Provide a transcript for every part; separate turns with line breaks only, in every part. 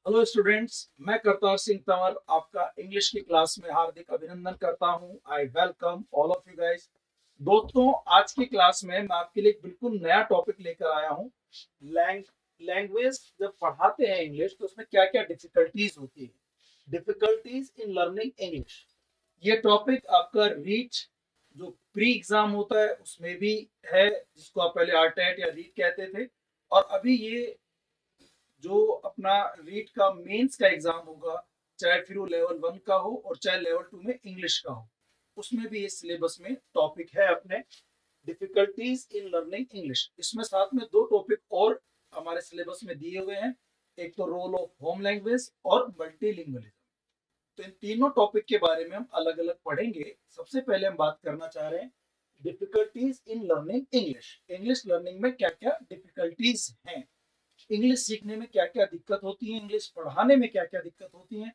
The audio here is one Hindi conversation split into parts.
हेलो स्टूडेंट्स, मैं करतार सिंह तंवर आपका इंग्लिश की क्लास में हार्दिक अभिनंदन करता हूं। I welcome all of you guys. दोस्तों, आज की क्लास में मैं आपके लिए एक बिल्कुल नया टॉपिक लेकर आया हूं। लैंग लैंग्वेज जब पढ़ाते हैं इंग्लिश तो उसमें क्या क्या डिफिकल्टीज होती है, डिफिकल्टीज इन लर्निंग इंग्लिश। ये टॉपिक आपका रीच जो प्री एग्जाम होता है उसमें भी है, जिसको आप पहले आरटेट या रीट कहते थे, और अभी ये जो अपना रीट का मेंस का एग्जाम होगा, चाहे फिर वो लेवल 1 का हो और चाहे लेवल 2 में इंग्लिश का हो, उसमें भी इस सिलेबस में टॉपिक है अपने डिफिकल्टीज इन लर्निंग इंग्लिश। इसमें साथ में दो टॉपिक और हमारे सिलेबस में दिए हुए हैं, एक तो रोल ऑफ होम लैंग्वेज और मल्टीलिंगुअलिज्म। तो इन तीनों टॉपिक के बारे में हम अलग अलग पढ़ेंगे। सबसे पहले हम बात करना चाह रहे हैं difficulties in learning English. English learning में क्या क्या डिफिकल्टीज हैं, इंग्लिश सीखने में क्या क्या दिक्कत होती है, इंग्लिश पढ़ाने में क्या क्या दिक्कत होती है,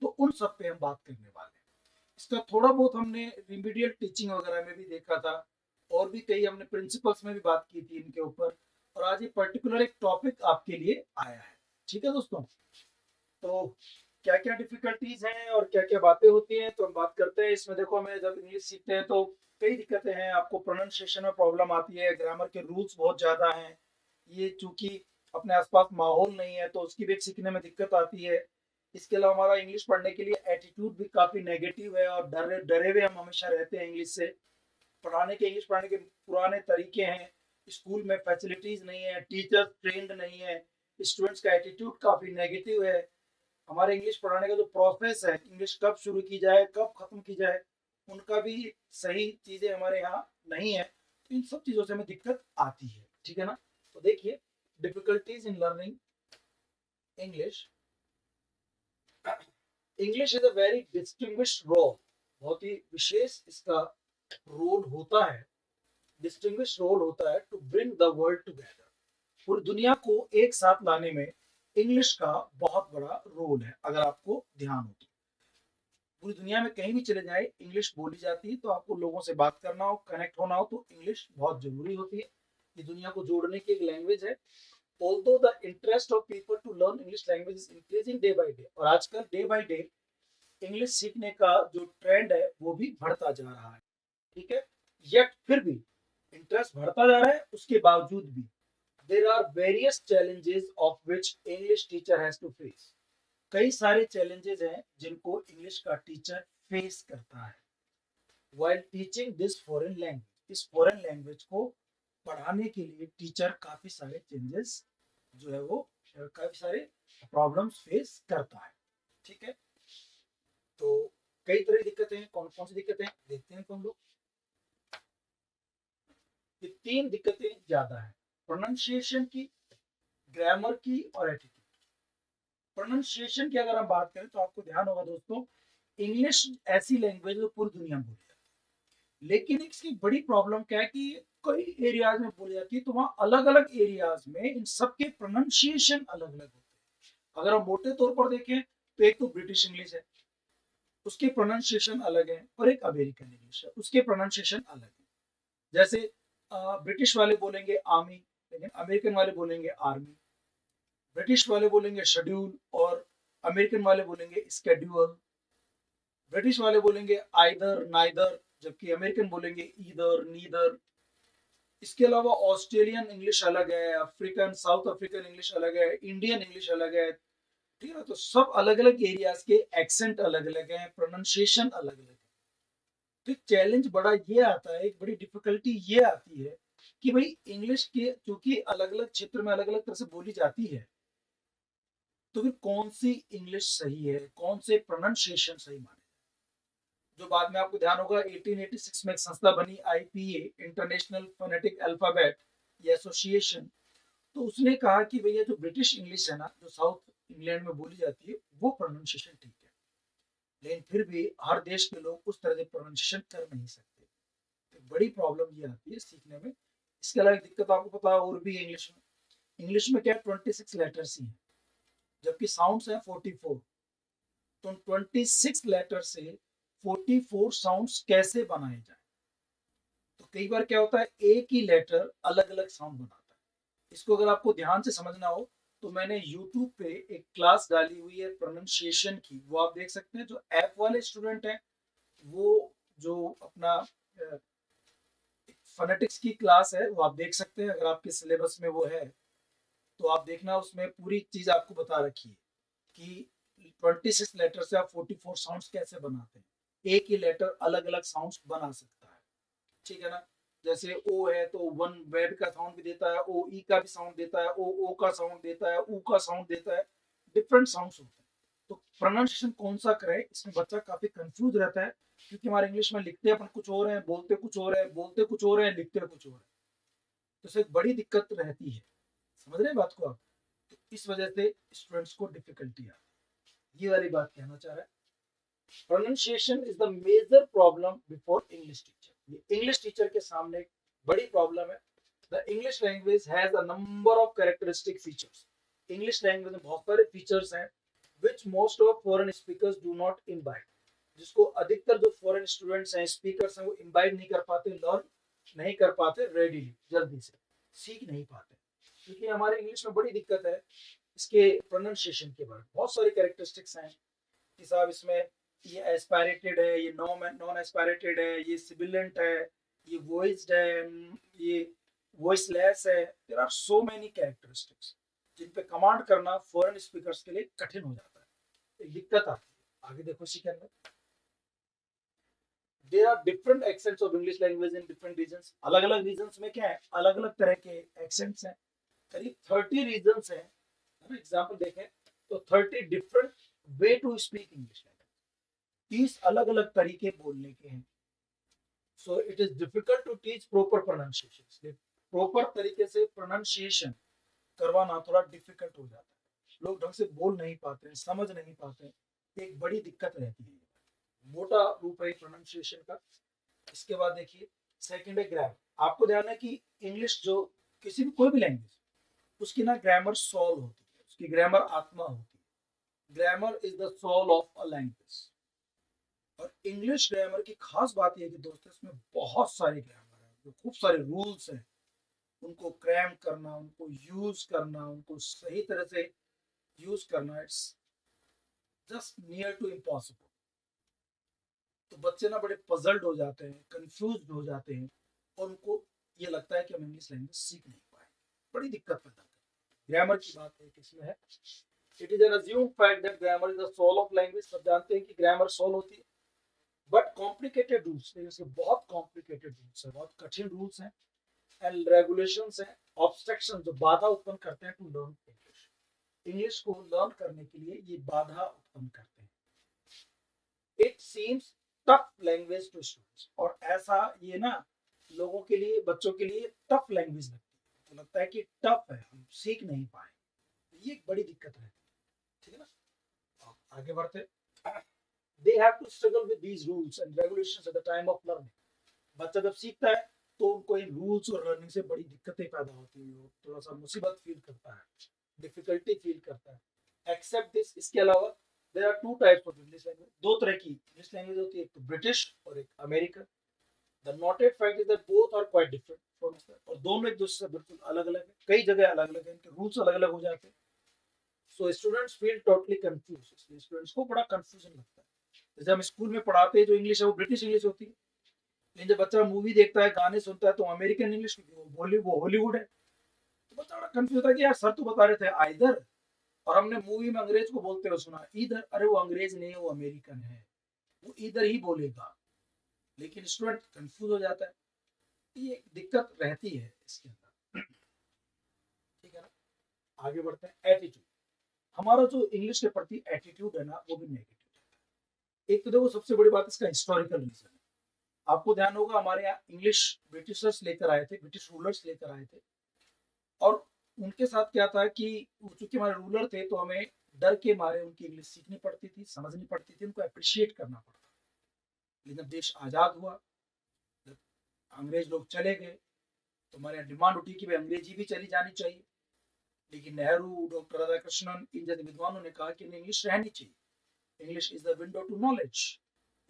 तो उन सब पे हम बात करने वाले हैं। इसका थोड़ा बहुत हमने रिमीडियल टीचिंग वगैरह में भी देखा था, और भी कई हमने प्रिंसिपल्स में भी बात की थी इनके ऊपर, और आज ये पर्टिकुलर एक टॉपिक आपके लिए आया है। ठीक है दोस्तों, तो क्या क्या डिफिकल्टीज हैं और क्या क्या बातें होती हैं, तो हम बात करते हैं। इसमें देखो, हमें जब इंग्लिश सीखते हैं तो कई दिक्कतें हैं। आपको प्रोनाउंसिएशन में प्रॉब्लम आती है, ग्रामर के रूल्स बहुत ज्यादा हैं, ये चूंकि अपने आसपास माहौल नहीं है तो उसकी भी एक सीखने में दिक्कत आती है। इसके अलावा हमारा इंग्लिश पढ़ने के लिए एटीट्यूड भी काफी नेगेटिव है, और डरे डरे हुए हम हमेशा रहते हैं इंग्लिश से। पढ़ाने के इंग्लिश पढ़ाने के पुराने तरीके हैं, स्कूल में फैसिलिटीज नहीं है, टीचर्स ट्रेंड नहीं है, स्टूडेंट्स का एटीट्यूड काफी नेगेटिव है। हमारे इंग्लिश पढ़ाने का जो प्रोसेस है, इंग्लिश कब शुरू की जाए कब खत्म की जाए, उनका भी सही चीजें हमारे यहाँ नहीं है। तो इन सब चीजों से हमें दिक्कत आती है, ठीक है ना। तो देखिए, difficulties in learning English. English is a very distinguished role, बहुत ही विशेष इसका रोल होता है, डिस्टिंग्विश्ड रोल होता है to bring the world together. पूरी दुनिया को एक साथ लाने में इंग्लिश का बहुत बड़ा रोल है। अगर आपको ध्यान हो तो पूरी दुनिया में कहीं भी चले जाए इंग्लिश बोली जाती है, तो आपको लोगों से बात करना हो, कनेक्ट होना हो, तो इंग्लिश बहुत जरूरी होती है। ये दुनिया को जोड़ने की एक लैंग्वेज है। Although the interest of people to learn English language is increasing day by day, और आजकल डे बाय डे इंग्लिश सीखने का जो ट्रेंड है वो भी बढ़ता जा रहा है, ठीक है। यट फिर भी इंटरेस्ट बढ़ता जा रहा है, उसके बावजूद भी there are various challenges of which English teacher has to face. कई सारे चैलेंजेस हैं जिनको इंग्लिश का टीचर फेस करता है while teaching this foreign language। इस फॉरेन लैंग्वेज को पढ़ाने के लिए टीचर काफी सारे चेंजेस जो है वो काफी सारे प्रॉब्लम्स फेस करता है, ठीक है। तो कई तरह की दिक्कतें हैं, कौन कौन सी दिक्कतें हैं देखते हैं तो हम लोग। ये तीन दिक्कतें ज्यादा है, प्रोनाउंसिएशन की, ग्रामर की और एटीट्यूड। प्रोनाउंसिएशन की अगर हम बात करें तो आपको ध्यान होगा दोस्तों, इंग्लिश ऐसी लैंग्वेज जो पूरी दुनिया में बोली जाती है, लेकिन इसकी बड़ी प्रॉब्लम क्या है कि कई एरियाज में बोली जाती है, तो वहाँ अलग अलग एरियाज में इन सबके प्रोनाउंसिएशन अलग अलग होते हैं। अगर हम मोटे तौर पर देखें तो एक तो ब्रिटिश इंग्लिश है, उसके प्रोनाउंसिएशन अलग है, और एक अमेरिकन इंग्लिश है, उसके प्रोनाउंसिएशन अलग है। जैसे ब्रिटिश वाले बोलेंगे आर्मी, लेकिन अमेरिकन वाले बोलेंगे आर्मी। ब्रिटिश वाले बोलेंगे शेड्यूल, और अमेरिकन वाले बोलेंगे स्केड्यूल। ब्रिटिश वाले बोलेंगे आइदर नाइदर, जबकि अमेरिकन बोलेंगे ईदर नीदर। इसके अलावा ऑस्ट्रेलियन इंग्लिश अलग है, अफ्रीकन साउथ अफ्रीकन इंग्लिश अलग है, इंडियन इंग्लिश अलग है, ठीक है। तो सब अलग अलग एरियाज के एक्सेंट अलग अलग है, प्रोनाउंसिएशन अलग अलग है। तो चैलेंज बड़ा ये आता है, एक बड़ी डिफिकल्टी ये आती है कि भाई इंग्लिश के क्योंकि अलग अलग क्षेत्र में अलग अलग तरह से बोली जाती है, तो फिर कौन सी इंग्लिश सही है, कौन से प्रोनाउंसिएशन सही माने। जो बाद में आपको ध्यान होगा 1886 में एक संस्था बनी आईपीए, इंटरनेशनल फोनेटिक अल्फाबेट ये एसोसिएशन। तो उसने कहा कि भैया जो ब्रिटिश इंग्लिश है ना, जो साउथ इंग्लैंड में बोली जाती है, वो प्रोनाउंसिएशन ठीक है, लेकिन फिर भी हर देश के लोग उस तरह से प्रोनाउंसिएशन कर नहीं सकते। तो बड़ी प्रॉब्लम ये आती है सीखने में। इसके अलावा एक दिक्कत आपको पता है और भी है इंग्लिश में। इंग्लिश में क्या 26 लेटर्स ही हैं, जबकि साउंड्स हैं 44। तो 26 लेटर से 44 साउंड्स कैसे बनाए जाए। तो कई बार क्या होता है, एक ही लेटर अलग अलग साउंड बनाता है। इसको अगर आपको ध्यान से समझना हो तो मैंने YouTube पे एक क्लास डाली हुई है प्रोनाउंसिएशन की, वो आप देख सकते हैं। जो ऐप वाले स्टूडेंट हैं वो जो अपना फोनेटिक्स की क्लास है वो आप देख सकते हैं, अगर आपके सिलेबस में वो है तो आप देखना, उसमें पूरी चीज आपको बता रखी है कि 26 लेटर से आप 44 साउंड्स कैसे बनाते हैं। एक ही लेटर अलग अलग साउंड्स बना सकता है, ठीक है ना। जैसे ओ है तो वन वेब का साउंड भी देता है, ओ ई का भी साउंड देता है, ओ का साउंड देता है, ऊ का साउंड देता है, डिफरेंट साउंड्स होते हैं। तो प्रोनाउंसिएशन कौन सा करे, इसमें बच्चा काफी कंफ्यूज रहता है, क्योंकि हमारे इंग्लिश में लिखते अपन कुछ और हैं, बोलते कुछ और है, बोलते कुछ और है, लिखते कुछ और है। तो इससे एक बड़ी दिक्कत रहती है, समझ रहे हैं बात को आप। तो इस वजह से स्टूडेंट्स को डिफिकल्टी आती है, ये वाली बात कहना चाह रहा है। Pronunciation is the major problem before English teacher. ये इंग्लिश टीचर के सामने एक बड़ी प्रॉब्लम है। The English language has a number of characteristic features. English language में बहुत सारे फीचर्स हैं which most of foreign speakers do not imbibe, जिसको अधिकतर जो फॉरेन स्टूडेंट्स हैं, स्पीकर्स हैं, वो इम्बाइब नहीं कर पाते, लर्न नहीं कर पाते रेडीली, जल्दी से सीख नहीं पाते, क्योंकि हमारे इंग्लिश में बड़ी दिक्कत है इसके प्रोनाउंसिएशन के बारे में। बहुत सारी कैरेक्टरिस्टिक्स हैं कि साहब इसमें ये एस्पायरेटेड है, ये नॉन एस्पायरेटेड है, ये सिबिलेंट है, ये वॉइस्ड है, ये वॉइसलेस है। There are so many characteristics जिन पे कमांड करना फॉरेन स्पीकर्स के लिए कठिन हो जाता है, एक दिक्कत आती है। आगे देखो इसी के अंदर there are different accents of English language in different regions. अलग अलग रीजन्स में क्या है, अलग अलग तरह के एक्सेंट्स हैं। करीब 30 रीजन्स हैं, है ना। एग्जांपल देखें तो 30 different way to speak English language, 30 अलग अलग तरीके बोलने के हैं। So it is difficult to teach proper pronunciation. Proper तरीके से प्रोनाउंसिएशन करवाना थोड़ा डिफिकल्ट हो जाता है, लोग ढंग से बोल नहीं पाते हैं, समझ नहीं पाते हैं, एक बड़ी दिक्कत रहती है। मोटा रूप है प्रोनाउंसिएशन का। इसके बाद देखिए सेकंड है ग्रामर। आपको ध्यान है कि इंग्लिश जो किसी भी कोई भी लैंग्वेज, उसकी ना ग्रामर सोल होती है, उसकी ग्रामर आत्मा होती है। Grammar is the soul of a language. और इंग्लिश ग्रामर की खास बात यह है कि दोस्तों इसमें बहुत सारी ग्रामर है, जो खूब सारे रूल्स हैं, उनको क्रैम करना, उनको यूज करना, उनको सही तरह से यूज करना, it's just near to impossible. तो बच्चे ना बड़े पजल्ड हो जाते हैं, कंफ्यूज हो जाते हैं, और उनको ये लगता है कि हम इंग्लिश लैंग्वेज सीख नहीं पाए, बड़ी दिक्कत पैदा करते हैं। ग्रामर की बात है किसमें है, it is an assumed fact that grammar is the soul of language. सब जानते हैं कि ग्रामर सोल होती है, बट कॉम्प्लिकेटेड रूल्स, बहुत कॉम्प्लिकेटेड रूल्स है, बहुत कठिन रूल्स हैं, एंड रेगुलेशंस हैं, ऑब्स्ट्रक्शन जो बाधा उत्पन्न करते हैं टू लर्न इंग्लिश। इंग्लिश को लर्न करने के लिए ये बाधा उत्पन्न करते हैं। It seems tough language to students, और ऐसा ये ना लोगों के लिए, बच्चों के लिए टफ लैंग्वेज लगती है, तो लगता है कि टफ है, हम सीख नहीं पाए। ये एक बड़ी दिक्कत है, ठीक है ना। आगे बढ़ते, they have to struggle with these rules and regulations at the time of learning। बच्चा जब सीखता है तो उनको इन रूल्स और लर्निंग से बड़ी दिक्कतें पैदा होती है, वो थोड़ा सा मुसीबत फील करता है, डिफिकल्टी फील करता है। एक्सेप्ट दिस, इसके अलावा there are two types of English language. दो तरह की इंग्लिश लैंग्वेज होती है, एक तो ब्रिटिश और एक American. The noted fact is that both are quite different from each other, और दोनों एक दूसरे से बिल्कुल अलग अलग है, कई जगह अलग अलग है, इनके रूल्स अलग अलग हो जाते हैं। So students feel totally confuse, इसलिए स्टूडेंट्स को बड़ा कंफ्यूजन लगता है। जैसे हम स्कूल में पढ़ाते हैं, जो इंग्लिश है वो ब्रिटिश इंग्लिश होती है, लेकिन जब बच्चा मूवी देखता है, गाने सुनता है, तो अमेरिकन इंग्लिश, वो हॉलीवुड है। तो बच्चा बड़ा कंफ्यूज होता है कि यार सर तो बता रहे थे आइदर, और हमने मूवी में अंग्रेज को बोलते हुए सुना इधर, अरे वो अंग्रेज नहीं है, वो अमेरिकन है, वो इधर ही बोलेगा, लेकिन स्टूडेंट कंफ्यूज हो जाता है। ये दिक्कत रहती है इसके अंदर, ठीक है ना। आगे बढ़ते हैं, एटीट्यूड। हमारा जो इंग्लिश के प्रति एटीट्यूड है ना, वो भी नेगेटिव है। एक तो देखो सबसे बड़ी बात इसका हिस्टोरिकल रीजन है। आपको ध्यान होगा हमारे यहाँ इंग्लिश ब्रिटिशर्स लेकर आए थे, ब्रिटिश रूलर्स लेकर आए थे, और उनके साथ क्या था कि चूंकि हमारे रूलर थे तो हमें डर के मारे उनकी इंग्लिश सीखनी पड़ती थी, समझनी पड़ती थी, उनको अप्रिशिएट करना पड़ता। लेकिन जब देश आजाद हुआ, जब अंग्रेज लोग चले गए, तो हमारे यहाँ डिमांड उठी कि भाई अंग्रेजी भी चली जानी चाहिए। लेकिन नेहरू, डॉक्टर राधाकृष्णन, इन जैसे विद्वानों ने कहा कि इंग्लिश रहनी चाहिए, English is the window to knowledge,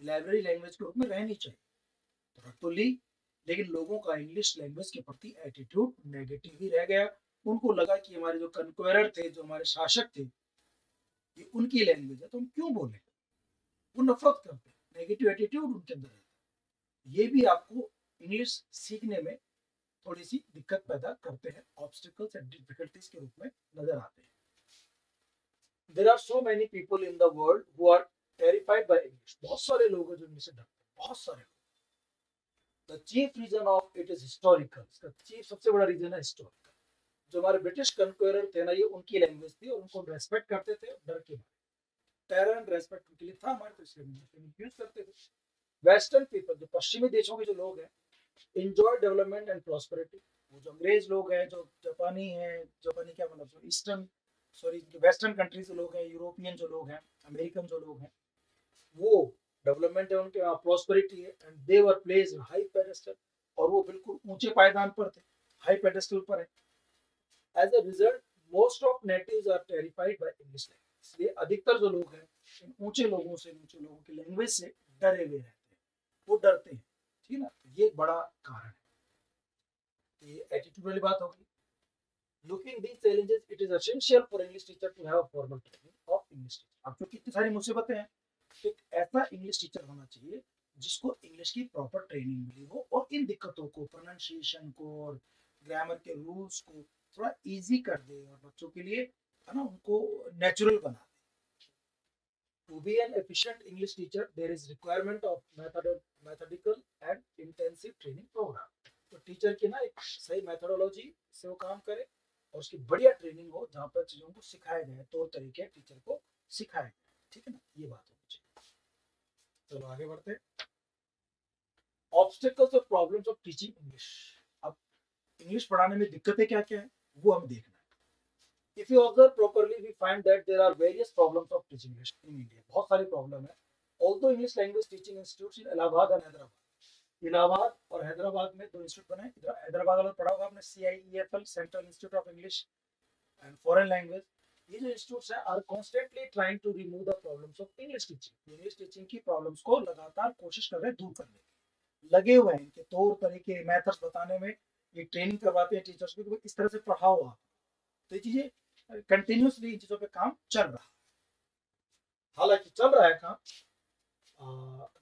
library language के रूप में रहनी चाहिए। तो रख तो ली, लेकिन लोगों का इंग्लिश लैंग्वेज के प्रति एटीट्यूड नेगेटिव ही रह गया। उनको लगा कि हमारे जो कन्क्वेरर थे, जो हमारे शासक थे, ये उनकी लैंग्वेज है तो हम क्यों बोले। वो नफरत करते हैं, नेगेटिव एटीट्यूड उनके अंदर है। ये भी आपको इंग्लिश सीखने में थोड़ी सी दिक्कत पैदा करते हैं, ऑब्स्टिकल्स एंड डिफिकल्टीज के रूप में नजर आते हैं। There are so many people in the world who are terrified by English. बहुत सारे लोग हैं जो इंग्लिश से डरते हैं, बहुत सारे लोग। The chief reason of it is historical. इसका चीफ सबसे बड़ा रीजन है हिस्टोरिकल। जो हमारे ब्रिटिश कन्क्वेरर थे ना, ये उनकी लैंग्वेज थी और उनको रेस्पेक्ट करते थे डर के मारे। टेरर एंड रेस्पेक्ट उनके लिए था हमारे, तो इसलिए यूज करते थे। वेस्टर्न पीपल, जो पश्चिमी देशों के जो लोग हैं, enjoy डेवलपमेंट एंड प्रॉस्पेरिटी। वो जो अंग्रेज लोग हैं, जो जापानी हैं, जापानी क्या मतलब ईस्टर्न सॉरी वेस्टर्न कंट्रीज के लोग हैं, यूरोपियन जो लोग हैं, अमेरिकन जो लोग हैं, वो डेवलपमेंट है उनके वहाँ, प्रॉस्पेरिटी है, and they were placed high pedestal. और वो बिल्कुल ऊंचे पायदान पर थे, हाई पेडेस्टल पर है। As a result most of natives are terrified by English language. इसलिए अधिकतर जो लोग हैं इन ऊंचे लोगों से, ऊंचे लोगों की लैंग्वेज से डरे हुए रहते हैं, वो डरते हैं। ठीक है ना, तो ये एक बड़ा कारण है। ये एटीट्यूड वाली बात होगी। Looking these challenges, it is essential for English teacher to have a formal training of English teacher. अब जो कितनी सारी मुसीबतें हैं, एक ऐसा इंग्लिश टीचर होना चाहिए जिसको इंग्लिश की प्रॉपर ट्रेनिंग मिली हो और इन दिक्कतों को, प्रोनाउंसिएशन को और ग्रामर के रूल्स को थोड़ा इजी कर दे और बच्चों के लिए है ना, उनको नेचुरल बना दे। To be an efficient English teacher, there is requirement of methodical and intensive training program. तो टीचर की ना एक सही मेथोडोलॉजी से वो काम करे और उसकी बढ़िया ट्रेनिंग हो, जहाँ पर चीजों को सिखाया जाए, तौर तरीके टीचर को सिखाया जाए। ठीक है ना, ये बात होनी चाहिए। चलो आगे बढ़ते हैं। ऑब्स्टेकल्स और प्रॉब्लम्स ऑफ टीचिंग इंग्लिश। अब इंग्लिश पढ़ाने में दिक्कतें क्या क्या है वो हम देखना है। If you observe properly, we find that there are various problems of teaching English in India. बहुत सारी प्रॉब्लम है। Although English language teaching institutes in Allahabad and Hyderabad, Allahabad और हैदराबाद में दो इंस्टीट्यूट बने। इधर हैदराबाद वाला पढ़ा होगा आपने, CIEFL, central institute of English and foreign language. ये जो इंस्टीट्यूट्स हैं are constantly trying to remove the problems of English teaching. English teaching की प्रॉब्लम्स को लगातार कोशिश कर रहे हैं दूर करने की, लगे हुए हैं इनके तौर तरीके, मेथड्स बताने में। ये ट्रेनिंग करवाते हैं टीचर्स को कि इस तरह से पढ़ाओ आप। तो ये चीजें कंटिन्यूसली इन चीजों पे काम चल रहा है। हालांकि चल रहा है काम।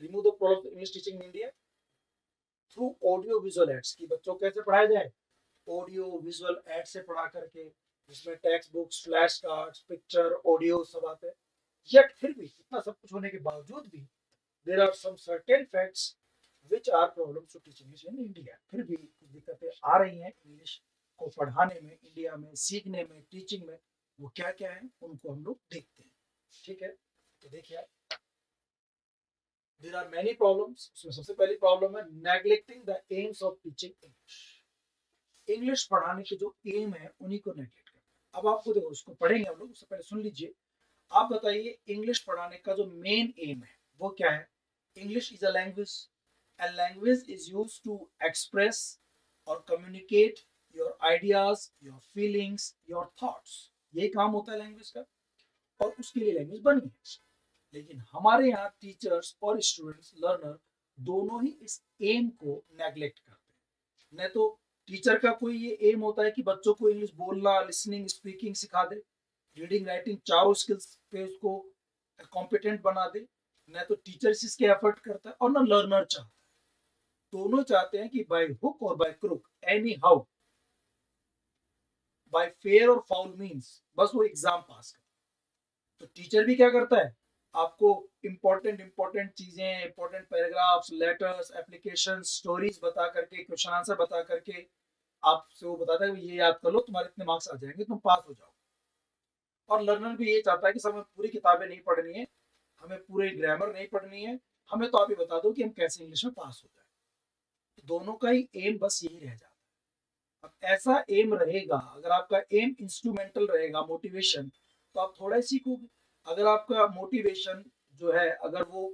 Remove the problem English teaching in India through audio visual aids. की बच्चों को कैसे पढ़ाया जाए, ऑडियो विजुअल एड से पढ़ा करके, जिसमें text books, flash cards, picture, audio सब आते हैं। यट फिर भी इतना सब कुछ होने के बावजूद भी there are some certain facts which are problems to teach English in India। फिर भी कुछ दिक्कतें आ रही हैं इंग्लिश को पढ़ाने में, इंडिया में सीखने में, टीचिंग में। वो क्या क्या है उनको हम लोग देखते हैं। ठीक है, तो देखिए देयर आर मेनी प्रॉब्लम्स। उसमें सबसे पहली प्रॉब्लम है neglecting the AIIMS of teaching English. English पढ़ाने के जो एम है उन्हीं को नेग्लेक्ट करना। अब आपको देखो, उसको पढ़ेंगे हम लोग, उससे पहले सुन लीजिए। आप बताइए इंग्लिश पढ़ाने का जो मेन एम है वो क्या है। English is a language and language is used to express or communicate your ideas, your feelings, your thoughts। ये काम होता है लैंग्वेज का, और उसके लिए लैंग्वेज बनी है। लेकिन हमारे यहाँ टीचर्स और स्टूडेंट्स, लर्नर दोनों ही इस एम को नेग्लेक्ट करते हैं। न तो टीचर का कोई ये एम होता है कि बच्चों को इंग्लिश बोलना, लिसनिंग, स्पीकिंग सिखा दे, रीडिंग, राइटिंग चारों स्किल्स पे उसको कॉम्पिटेंट बना दे। न तो टीचर इसके एफर्ट करता है और न लर्नर चाहता है। दोनों चाहते हैं कि बाय हुक और by crook, anyhow, by fair और फाउल मींस, बस वो एग्जाम पास करे। तो टीचर भी क्या करता है, आपको इंपॉर्टेंट चीजें, important paragraphs, letters, application, stories बता करके, क्वेश्चन आंसर बता करके आपसे वो बताता है ये याद कर लो, तुम्हारे इतने मार्क्स आ जाएंगे, तुम पास हो जाओ। और लर्नर भी ये चाहता है कि सब हमें पूरी किताबें नहीं पढ़नी है, हमें पूरी ग्रामर नहीं पढ़नी है, हमें तो आप ही बता दो कि हम कैसे इंग्लिश में पास हो जाए। दोनों का ही एम बस यही रह जाता है। अब ऐसा एम रहेगा, अगर आपका एम इंस्ट्रूमेंटल रहेगा, मोटिवेशन, तो आप थोड़ा ही सीखोगे। अगर आपका मोटिवेशन जो है, अगर वो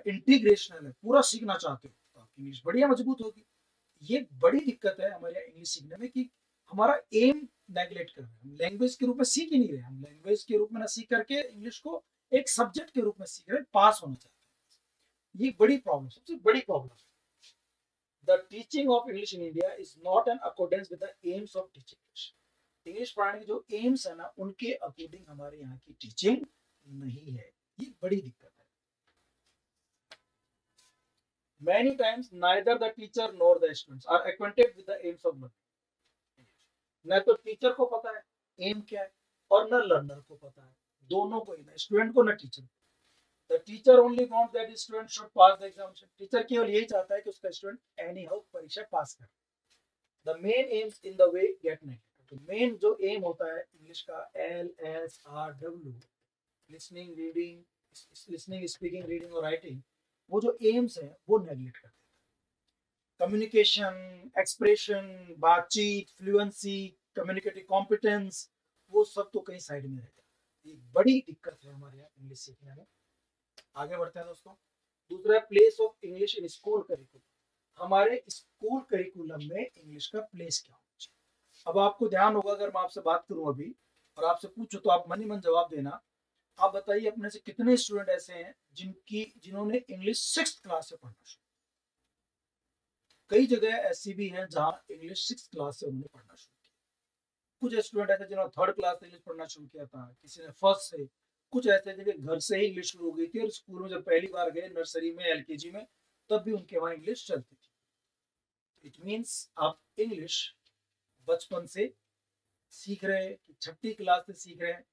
इंटीग्रेशनल है, पूरा सीखना चाहते हो, तो आपकी इंग्लिश बढ़िया मजबूत होगी। ये बड़ी दिक्कत है हमारे यहाँ इंग्लिश सीखने में कि हमारा एम नेग्लेक्ट कर रहे हैं। हम लैंग्वेज के रूप में सीख ही नहीं रहे। हम लैंग्वेज के रूप में ना सीख करके इंग्लिश को एक सब्जेक्ट के रूप में सीख रहे हैं, पास होना चाहते हैं। ये बड़ी प्रॉब्लम, सबसे बड़ी प्रॉब्लम है। The teaching of English in India is not in accordance with the aims of teaching English। English पढ़ाने के जो एम्स है ना, उनके अकॉर्डिंग हमारे यहाँ की टीचिंग नहीं है। ये बड़ी दिक्कत है। Many times neither the teacher nor the students are acquainted with the aims of learning. न तो टीचर को पता है एम क्या है और न लर्नर को पता है, दोनों को ही, ना स्टूडेंट को न teacher. The teacher only want that student should pass the examination. Teacher केवल यही चाहता है कि उसका स्टूडेंट एनी हाउ परीक्षा पास करे। The main aims in the way get neglected. तो मेन जो एम होता है इंग्लिश का LSRW, listening reading, listening speaking reading और राइटिंग, वो जो एम्स है वो नेगलेक्ट करते हैं। कम्युनिकेशन, एक्सप्रेशन, बातचीत, फ्लुएंसी, कम्युनिकेटिव कॉम्पिटेंस, वो सब तो कहीं साइड में रह जाता है। ये बड़ी दिक्कत है हमारे यहाँ इंग्लिश सीखने में। आगे बढ़ते हैं दोस्तों। दूसरा, place of English in school curriculum. हमारे स्कूल करिकुलम में इंग्लिश का प्लेस क्या होना चाहिए। अब आपको ध्यान होगा, अगर मैं आपसे बात करूं अभी और आपसे पूछूं तो आप मन ही मन जवाब देना। आप बताइए अपने से कितने स्टूडेंट ऐसे हैं जिन्होंने इंग्लिश 6th क्लास से पढ़ना शुरू। कई जगह ऐसी भी है जहां इंग्लिश 6th क्लास से उन्होंने पढ़ना शुरू किया। कुछ स्टूडेंट ऐसे जिन्होंने 3rd क्लास से इंग्लिश पढ़ना शुरू किया था, किसी ने 1st से, कुछ ऐसे जिनके घर से ही इंग्लिश शुरू हो गई थी और स्कूल में जब पहली बार गए नर्सरी में, LKG में, तब भी उनके वहां इंग्लिश चलती थी। इट मीन्स आप इंग्लिश बचपन से सीख रहे हैं कि 6ठी क्लास से सीख रहे हैं,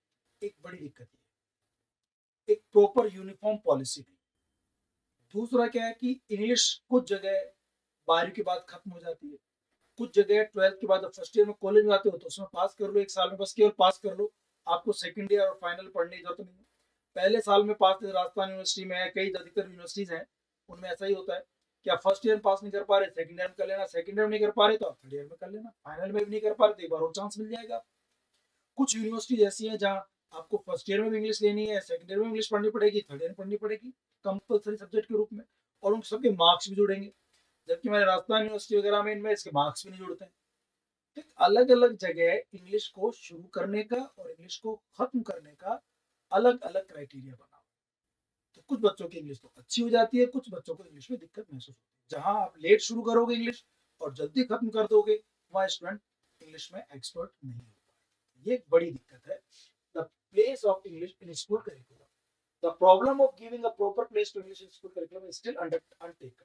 एक बड़ी दिक्कत है। एक प्रॉपर यूनिफॉर्म पॉलिसी नहीं। दूसरा क्या है कि इंग्लिश कुछ जगह 12वीं के बाद खत्म हो जाती है, कुछ जगह 12th के बाद, जब फर्स्ट ईयर में कॉलेज में आते हो तो उसमें पास कर लो, एक साल में बस केवल पास कर लो, आपको सेकंड ईयर और फाइनल पढ़ने की जरूरत नहीं है। पहले साल में पास, राजस्थान यूनिवर्सिटी में है, कई अधिकतर यूनिवर्सिटीज हैं, उनमें ऐसा ही होता है कि आप फर्स्ट ईयर में पास नहीं कर पा रहे, सेकंड ईयर में कर लेना, सेकंड ईयर में नहीं कर पा रहे तो आप 3rd ईयर में कर लेना, फाइनल में भी नहीं कर पा रहे तो एक बार और चांस मिल जाएगा। कुछ यूनिवर्सिटीज ऐसी हैं जहाँ आपको फर्स्ट ईयर में भी इंग्लिश लेनी है, सेकंड ईयर में इंग्लिश पढ़नी पड़ेगी, 3rd ईयर में पढ़नी पड़ेगी कंपलसरी सब्जेक्ट के रूप में, और उन सबके मार्क्स भी जुड़ेंगे। जबकि हमारे राजस्थान यूनिवर्सिटी वगैरह में इनमें इसके मार्क्स भी नहीं जुड़ते हैं। तो अलग अलग जगह इंग्लिश को शुरू करने का और इंग्लिश को खत्म करने का अलग अलग क्राइटेरिया बनाओ। तो कुछ बच्चों की इंग्लिश तो अच्छी हो जाती है, कुछ बच्चों को इंग्लिश में दिक्कत महसूस होती है। जहां आप लेट शुरू करोगे इंग्लिश और जल्दी खत्म कर दोगे, वहां स्टूडेंट इंग्लिश में एक्सपर्ट नहीं हो पाएगा। ये एक बड़ी दिक्कत है। The place of English in school curriculum, the problem of giving a proper place to English in school curriculum is still untaken.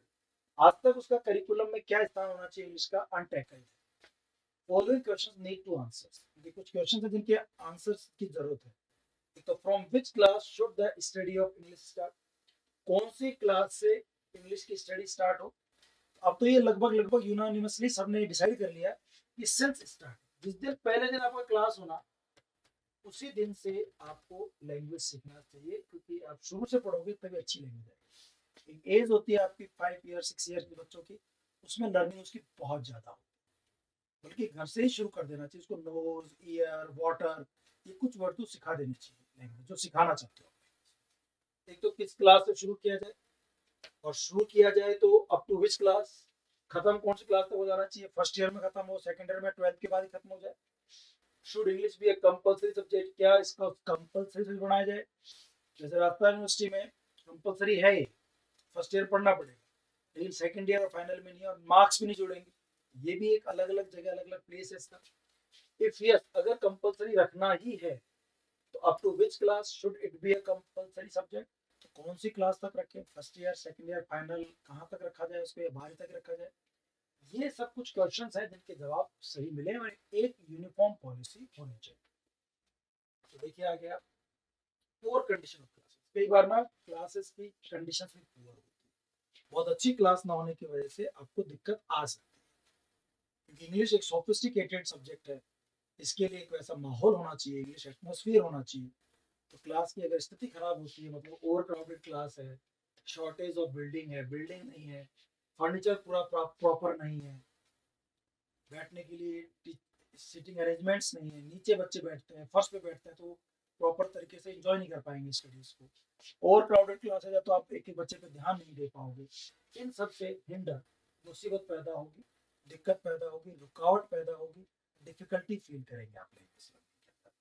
आज तक उसका करिकुलम में क्या स्थान होना चाहिए इंग्लिश का, अनटेकन है। Following questions need two answers. ये कुछ क्वेश्चंस हैं जिनके आंसर्स की जरूरत है। एक तो from which class should the study of English start. कौन सी क्लास से इंग्लिश की स्टडी स्टार्ट हो। अब तो ये लगभग लगभग यूनानिमसली सबने डिसाइड कर लिया कि सिंस स्टार्ट, जिस दिन पहले दिन आपका क्लास होना उसी दिन से आपको लैंग्वेज सीखना चाहिए, क्योंकि आप शुरू से पढ़ोगे तभी अच्छी लैंग्वेज आएगी। एक एज होती है आपकी 5 ईयर 6 ईयर के बच्चों की, उसमें लर्निंग उसकी बहुत ज्यादा होती है, बल्कि घर से ही शुरू कर देना चाहिए उसको। नोज, ईयर, वाटर, ये कुछ वर्ड तो सिखा देने चाहिए लैंग्वेज जो सिखाना चाहते हो। एक तो किस क्लास से शुरू किया जाए, और शुरू किया जाए तो अप टू विच क्लास, खत्म कौन सी क्लास तक हो जाना चाहिए, फर्स्ट ईयर में खत्म हो, सेकंड ईयर में, 12th के बाद ही खत्म हो जाए। Should English be a compulsory subject, क्या इसका कंपलसरी बनाया जाए। जैसे राजस्थान यूनिवर्सिटी में कंपलसरी है, फर्स्ट ईयर पढ़ना पड़ेगा, लेकिन सेकंड ईयर और फाइनल में नहीं, और मार्क्स भी नहीं जुड़ेंगे। ये भी एक अलग अलग जगह अलग अलग प्लेस है इसका। इफ यस, अगर कंपलसरी रखना ही है तो up to which class should it be a compulsory subject. तो कौन सी क्लास तक रखें, first year, second year, final, कहाँ तक रखा जाए उसको, या 12वीं तक रखा जाए। ये सब कुछ क्वेश्चंस हैं जिनके जवाब सही मिले और एक यूनिफॉर्म पॉलिसी होनी चाहिए। तो देखिए आगे आप, पुअर कंडीशन ऑफ क्लासेस। कई बार ना क्लासेस की कंडीशन भी पुअर होती है, बहुत अच्छी क्लास ना होने की वजह से आपको दिक्कत आ सकती है, क्योंकि इंग्लिश एक सोफिस्टिकेटेड सब्जेक्ट है। इसके लिए एक वैसा माहौल होना चाहिए, इंग्लिश एटमोसफियर होना चाहिए। तो क्लास की अगर स्थिति खराब होती है, मतलब ओवर क्राउडेड क्लास है, शॉर्टेज ऑफ बिल्डिंग है, बिल्डिंग नहीं है, फर्नीचर पूरा प्रॉपर नहीं है, बैठने के लिए सीटिंग अरेंजमेंट्स नहीं है, नीचे बच्चे बैठते हैं, फर्श पे बैठते हैं, तो प्रॉपर तरीके से एंजॉय नहीं कर पाएंगे स्टडीज को। ओवर क्राउडेड क्लासेज है तो आप एक एक बच्चे पे ध्यान नहीं दे पाओगे। इन सब से हिंडर, मुसीबत पैदा होगी, दिक्कत पैदा होगी, रुकावट पैदा होगी, डिफिकल्टी फील करेंगे आप लैंग्वेज लर्निंग के अंदर।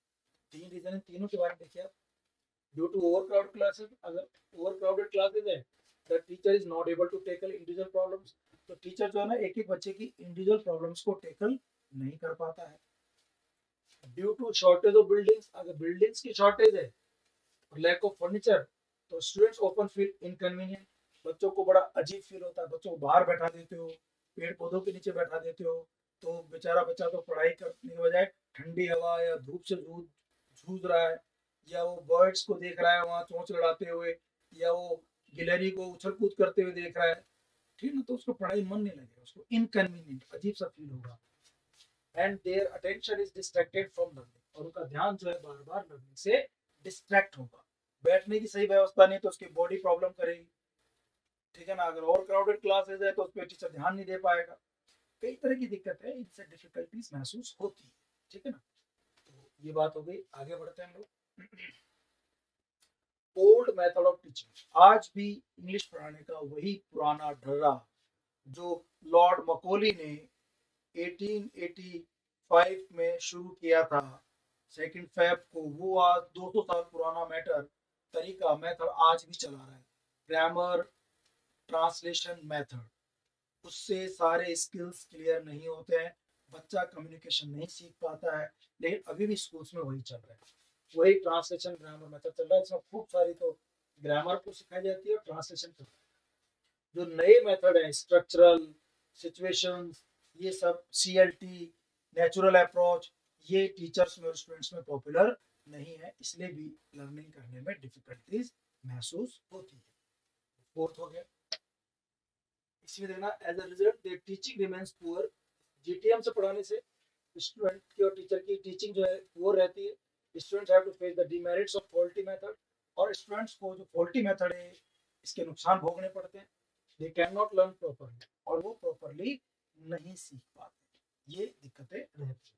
3 रीजन है, तीनों के बारे में देखिए आप। ड्यू टू ओवरक्राउडेड क्लासेस, अगर ओवरक्राउडेड क्लासेस है, the teacher is not able to tackle individual problems. तो टीचर जो है ना एक एक बच्चे की इंडिविजुअल प्रॉब्लम्स को टेकल नहीं कर पाता है। Due to shortage of buildings, अगर बिल्डिंग्स की शॉर्टेज है और लैक ऑफ फर्नीचर, तो स्टूडेंट्स ओपन फील इनकन्वीनियंट, बच्चों को बड़ा अजीब फील होता है, बच्चों को बाहर बैठा देते हो, पेड़ पौधों के नीचे बैठा देते हो, तो बेचारा बच्चा तो पढ़ाई करने के बजाय ठंडी हवा या धूप से जूझ जूझ रहा है, या वो बर्ड्स को देख रहा है वहाँ चोंच लड़ाते हुए, या वो गिलहरी को उछल कूद करते हुए देख रहा है, ठीक है ना, तो उसको पढ़ाई मन नहीं लगेगा, उसको इनकन्वीनियंट अजीब सा फील होगा, and their attention is distracted from learning, और उनका ध्यान जो है बार बार लर्निंग से डिस्ट्रैक्ट होगा, बैठने की सही व्यवस्था नहीं तो उसकी बॉडी प्रॉब्लम करेगी, ठीक है ना, अगर और क्राउडेड क्लासेज है तो उस पर टीचर ध्यान नहीं दे पाएगा, कई तरह की दिक्कत है, इनसे डिफिकल्टीज महसूस होती है, ठीक है ना। तो ये बात हो गई, आगे बढ़ते हैं हम लोग। ओल्ड मेथड ऑफ टीचिंग, आज भी इंग्लिश पढ़ाने का वही पुराना ढर्रा जो लॉर्ड मकोली ने 1885 में शुरू किया था, 2 फरवरी को, वो आज 200 साल पुराना तरीका मेथड आज भी चला रहा है। ग्रामर, ट्रांसलेशन मेथड, उससे सारे स्किल्स क्लियर नहीं होते हैं, बच्चा कम्युनिकेशन नहीं सीख पाता है, लेकिन अभी भी स्कूल्स में वही चल रहा है, वही ट्रांसलेशन ग्रामर मेथड चल रहा है, इसमें खूब सारी तो ग्रामर को सिखाई जाती है और ट्रांसलेशन चल रहा है। जो नए मेथड है, स्ट्रक्चरल, सिचुएशंस, ये सब सीएलटी, नेचुरल अप्रोच, ये टीचर्स में और स्टूडेंट्स में पॉपुलर नहीं है, इसलिए भी लर्निंग करने में डिफिकल्टीज महसूस होती है। फोर्थ हो गया, इसमें देखना, as a result their teaching remains poor, GTM से पढ़ाने से स्टूडेंट की और टीचर की टीचिंग जो है पुअर रहती है, students have to face the demerits of faulty method, और स्टूडेंट्स को जो फॉल्टी मेथड है इसके नुकसान भोगने पड़ते हैं, they can not learn properly, और वो प्रॉपरली नहीं सीख पाते, ये दिक्कतें रहती हैं।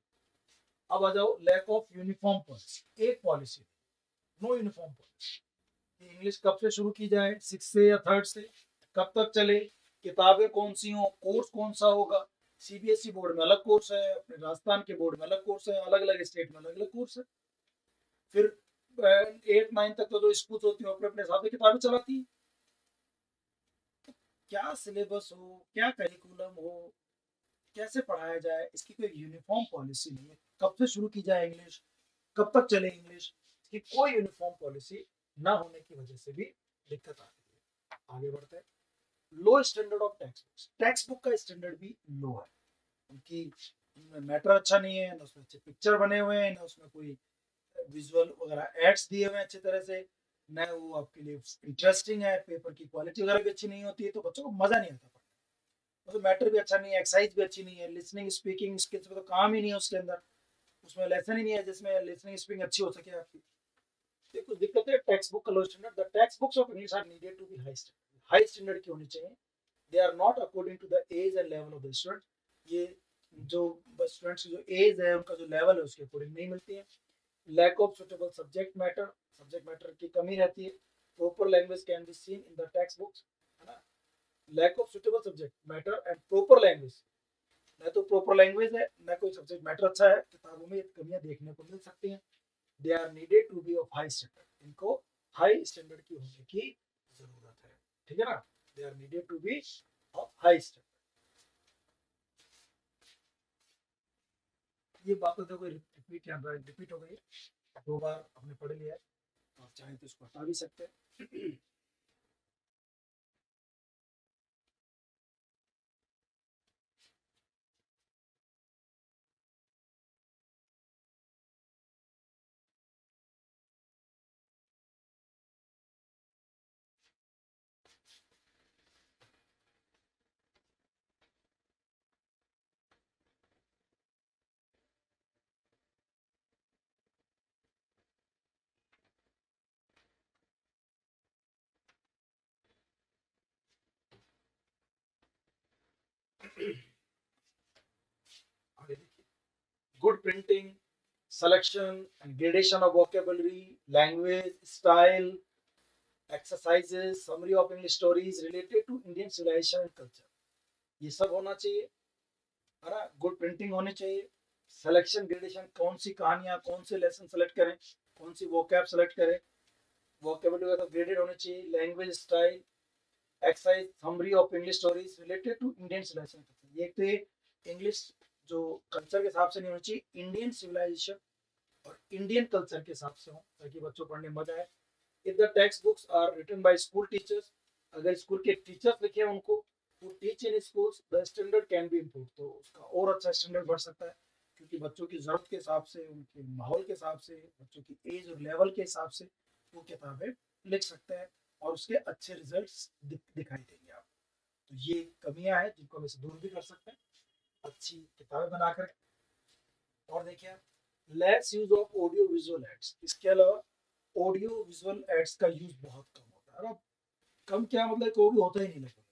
अब आ जाओ लैक ऑफ यूनिफॉर्म पॉलिसी, एक policy, no uniform policy, English कब से शुरू की जाए, 6 से या 3rd से, कब तक चले, किताबें कौन सी हो, कोर्स कौन सा होगा, सीबीएसई बोर्ड में अलग कोर्स है, अपने राजस्थान के बोर्ड में अलग कोर्स है, अलग अलग स्टेट में अलग अलग कोर्स है, फिर 8 9 तक तो जो स्कूल होती है अपने अपने हिसाब से किताबें चलाती है, क्या सिलेबस हो, क्या करिकुलम हो, कैसे पढ़ाया जाए, इसकी कोई यूनिफॉर्म पॉलिसी नहीं है, कब से शुरू की जाए इंग्लिश, कब तक चले इंग्लिश, इसकी कोई यूनिफॉर्म पॉलिसी ना होने की वजह से भी दिक्कत आती है। आगे बढ़ते हैं, लो स्टैंडर्ड ऑफ टेक्स्ट बुक का स्टैंडर्ड भी लो है, उनकी मैटर अच्छा नहीं है, ना उसमें अच्छे पिक्चर बने हुए हैं, ना उसमें कोई विजुअल वगैरह एड्स दिए हुए हैं अच्छी तरह से, ना वो आपके लिए इंटरेस्टिंग है, पेपर की क्वालिटी वगैरह भी अच्छी नहीं होती है, तो बच्चों को मजा नहीं आता पढ़ने, मतलब मैटर भी अच्छा नहीं है, एक्सरसाइज भी अच्छी नहीं है, लिसनिंग स्पीकिंग स्किल्स में तो काम ही नहीं है उसके अंदर, उसमें लेसन ही नहीं है जिसमें लिसनिंग स्पीकिंग अच्छी हो सके आपकी, तो कुछ दिक्कत है। टेक्स्ट बुक का low standard, the text books of English are needed to be high standard की होनी चाहिए, they are not according to the age and level of the student, ये जो स्टूडेंट्स की जो एज है उनका जो लेवल है उसके अकॉर्डिंग नहीं मिलती है। Lack of suitable subject matter की कमी रहती है, proper language can be seen in the text books, है ना, lack of suitable subject matter and proper language, न तो प्रॉपर लैंग्वेज है न कोई सब्जेक्ट मैटर अच्छा है, किताबों में ये कमियां देखने को मिल सकती हैं। They are needed to be of high standard, इनको हाई स्टैंडर्ड की होने की जरूरत है, ठीक है ना, they are needed to be of high standard. ये बात तो कोई रिपीट हो गई, 2 बार हमने पढ़ लिया है, आप चाहें तो इसको हटा भी सकते हैं। आगे देखिए, good printing, selection and gradation of vocabulary, language, style, exercises, summary of English stories related to Indian civilization and culture, ये सब होना चाहिए, है ना, गुड प्रिंटिंग होनी चाहिए, सिलेक्शन ग्रेडेशन, कौन सी कहानियां, कौन से लेसन सेलेक्ट करें, कौन सी वोकैब सेलेक्ट करें, वोकेबुलरी वगैरह ग्रेडेड होनी चाहिए, language, style, exercise, summary of English stories related to Indian civilization, ये तो इंग्लिश जो कल्चर के हिसाब से नहीं होनी चाहिए, इंडियन सिविलाइजेशन इंडियन कल्चर के हिसाब से हो, ताकि बच्चों को पढ़ने में मजा आए। If the text books are written by school teachers, अगर स्कूल के टीचर्स लिखे हैं उनको वो teach in schools, the standard can be improve, तो उसका और अच्छा स्टैंडर्ड बढ़ सकता है, क्योंकि बच्चों की जरूरत के हिसाब से, उनके माहौल के हिसाब से, बच्चों की एज और लेवल के हिसाब से वो किताबें लिख सकते हैं और उसके अच्छे रिजल्ट्स दिखाई देंगे आप। तो ये कमियां हैं जिनको हम इसे दूर भी कर सकते हैं अच्छी किताबें बनाकर। और देखिए less use of audio visual aids, इसके अलावा ऑडियो विजुअल एड्स का यूज बहुत कम होता है। अब कम क्या मतलब कोई भी होता ही नहीं लगभग,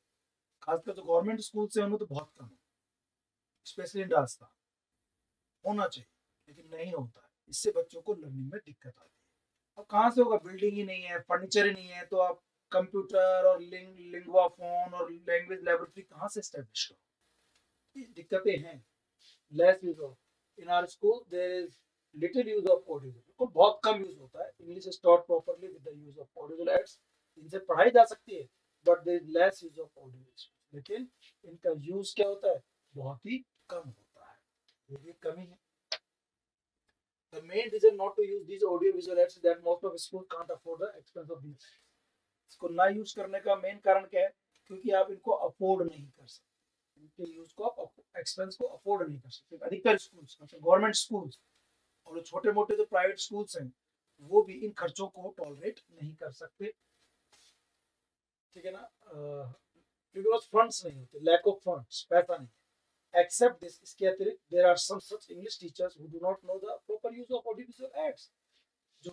खासकर जो गवर्नमेंट स्कूल से उनमें तो बहुत कम है, स्पेशली इन राजस्थान होना चाहिए लेकिन नहीं होता है, इससे बच्चों को लर्निंग में दिक्कत आती है। अब कहाँ से होगा, बिल्डिंग ही नहीं है, फर्नीचर ही नहीं है, तो आप कंप्यूटर और लिंगुआ फोन और लैंग्वेज लेबोरेटरी कहाँ से स्टैब्लिश करो, ये दिक्कतें हैं। Less use of, in our school there is little use of audio, को बहुत कम यूज होता है। English is taught properly with the use of audio aids, इनसे पढ़ाई जा सकती है but there is less use of audio, लेकिन इनका यूज क्या होता है, बहुत ही कम होता है, ये भी कमी है। The main reason not to use these audio visual aids is that most of schools can't afford the expense of these. इसको ना यूज करने का मेन कारण क्या है, क्योंकि आप इनको अफोर्ड नहीं कर सकते, इनके यूज को आप एक्सपेंस को अफोर्ड नहीं कर सकते। अधिकतर स्कूल्स मतलब गवर्नमेंट स्कूल्स और छोटे मोटे जो प्राइवेट स्कूल्स हैं वो भी इन खर्चों को टॉलरेट नहीं कर सकते, ठीक है ना, क्योंकि फंड्स नहीं होते, लैक ऑफ फंड्स, पैसा नहीं। Except this, इसके अतिरिक्त there are some such English teachers who do not know the proper use of audiovisual aids. जो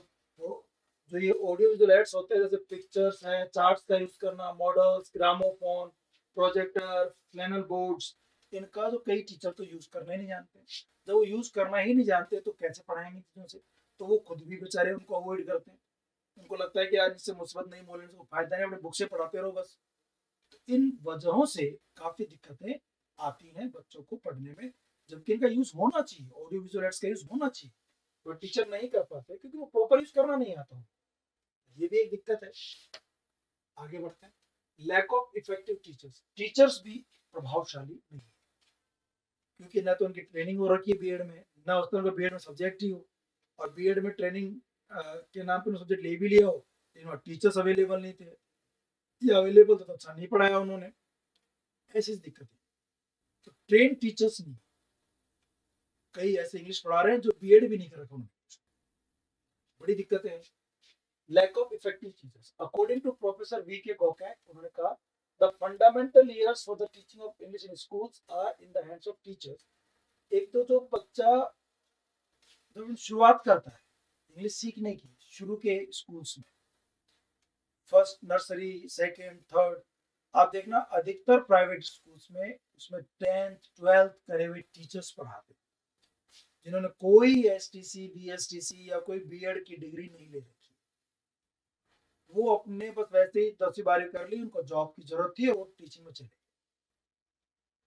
जो ये ऑडियो विजुअल एड्स होते हैं, जैसे पिक्चर्स हैं, चार्ट्स का यूज करना, models, gramophone, projector, flannel boards, इनका जो कई टीचर तो यूज करना ही नहीं जानते। जब वो यूज करना ही नहीं जानते तो कैसे पढ़ाएंगे चीजों से, तो वो खुद भी बेचारे उनको अवॉइड करते हैं। उनको लगता है कि यार इससे मुसीबत नहीं बोलने से फायदा नहीं, अपने बुक से पढ़ाते रहो बस। इन वजहों से काफी दिक्कतें आती हैं बच्चों को पढ़ने में, जबकि इनका यूज होना चाहिए, ऑडियो विजुअल एड्स का यूज होना चाहिए, तो टीचर नहीं कर पाते क्योंकि वो प्रॉपर यूज करना नहीं आता, ये भी एक दिक्कत है। आगे बढ़ते हैं। Lack of effective teachers, teachers भी प्रभावशाली नहीं है, क्योंकि ना तो उनकी ट्रेनिंग हो रखी है बीएड में, ना उसने उनको बीएड में सब्जेक्ट ही हो, और बीएड में ट्रेनिंग के नाम पे सब्जेक्ट ले भी लिया हो, लेकिन टीचर्स अवेलेबल नहीं थे, या अवेलेबल तो अच्छा नहीं पढ़ाया उन्होंने, ऐसी दिक्कत है। तो ट्रेन टीचर्स नहीं, कई ऐसे इंग्लिश पढ़ा रहे हैं जो बीएड भी नहीं कर रखा उन्होंने, बड़ी दिक्कत है। Lack of effective teachers, according to professor V K Gokak, उन्होंने कहा the fundamental years for the teaching of English in schools are in the hands of teachers. एक तो जो बच्चा जब शुरुआत करता है इंग्लिश सीखने की, शुरू के स्कूल्स में, फर्स्ट नर्सरी, सेकंड, थर्ड, आप देखना अधिकतर प्राइवेट स्कूल्स में उसमें 10th 12th करे हुए टीचर्स पढ़ाते, जिन्होंने कोई एसटीसी, बीएसटीसी या कोई बीएड की डिग्री नहीं ले रखी, वो अपने बस वैसे ही 10वीं 12वीं कर ली, उनको जॉब की जरूरत थी, वो टीचिंग में चले,